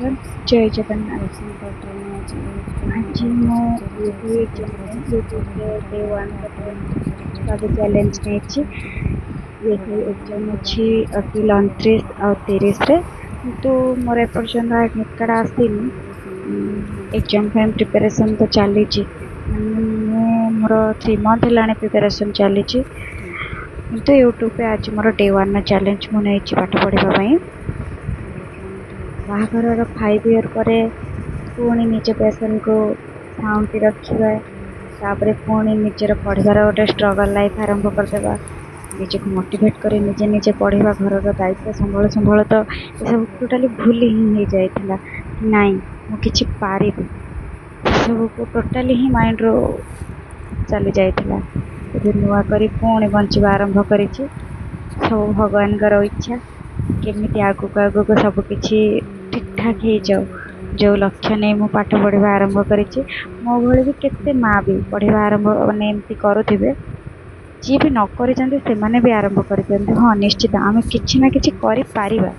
जय जगन्नाथ। आज ମୁଁ ୟୁଟ୍ୟୁବରେ ଡେ ୱାନ୍ ଗୋଟେ ଚ୍ୟାଲେଞ୍ଜ ନେଇଛି। ଇଏ ଏକ୍ଜାମ୍ ଅଛି ଏପ୍ରିଲ 29 ଆଉ 30ରେ, କିନ୍ତୁ ମୋର ଏପର୍ଯ୍ୟନ୍ତ ଆଡମିଟ୍ କାର୍ଡ଼ ଆସିନି। ଏକ୍ଜାମ୍ ପାଇଁ ପ୍ରିପାରେସନ୍ ତ ଚାଲିଛି। ମୁଁ ମୋର 3 ମନ୍ଥ ହେଲାଣି ପ୍ରିପାରେସନ୍ ଚାଲିଛି, କିନ୍ତୁ ୟୁଟ୍ୟୁବରେ ଆଜି ମୋର ଡେ ୱାନ୍ର ଚ୍ୟାଲେଞ୍ଜ ମୁଁ ନେଇଛି ପାଠ ପଢ଼ିବା ପାଇଁ। ବାହାଘରର 5 ଇୟର୍ ପରେ ପୁଣି ନିଜ ପ୍ୟାସନ୍କୁ ସାଉଁଟି ରଖିବା, ତାପରେ ପୁଣି ନିଜର ପଢ଼ିବାର ଗୋଟେ ଷ୍ଟ୍ରଗଲ୍ ଲାଇଫ୍ ଆରମ୍ଭ କରିଦେବା। ନିଜକୁ ମୋଟିଭେଟ୍ କରି ନିଜେ ପଢ଼ିବା, ଘରର ଦାୟିତ୍ୱ ସମ୍ଭାଳୁ ତ ଏସବୁ ଟୋଟାଲି ଭୁଲି ହିଁ ହେଇଯାଇଥିଲା। ନାଇଁ, ମୁଁ କିଛି ପାରିବି, ସେସବୁକୁ ଟୋଟାଲି ହିଁ ମାଇଣ୍ଡରୁ ଚାଲି ଯାଇଥିଲା। ଏବେ ନୂଆ କରି ପୁଣି ବଞ୍ଚିବା ଆରମ୍ଭ କରିଛି। ସବୁ ଭଗବାନଙ୍କର ଇଚ୍ଛା, କେମିତି ଆଗକୁ ସବୁ କିଛି ଠିକ୍ ଠାକ୍ ହେଇଯାଉ। ଯେଉଁ ଲକ୍ଷ୍ୟ ନେଇ ମୁଁ ପାଠ ପଢ଼ିବା ଆରମ୍ଭ କରିଛି, ମୋ ଭଳି ବି କେତେ ମାଆ ବି ପଢ଼ିବା ଆରମ୍ଭ ଏମିତି କରୁଥିବେ। ଯିଏ ବି ନ କରିଛନ୍ତି ସେମାନେ ବି ଆରମ୍ଭ କରିଦିଅନ୍ତି। ହଁ, ନିଶ୍ଚିତ ଆମେ କିଛି ନା କିଛି କରିପାରିବା।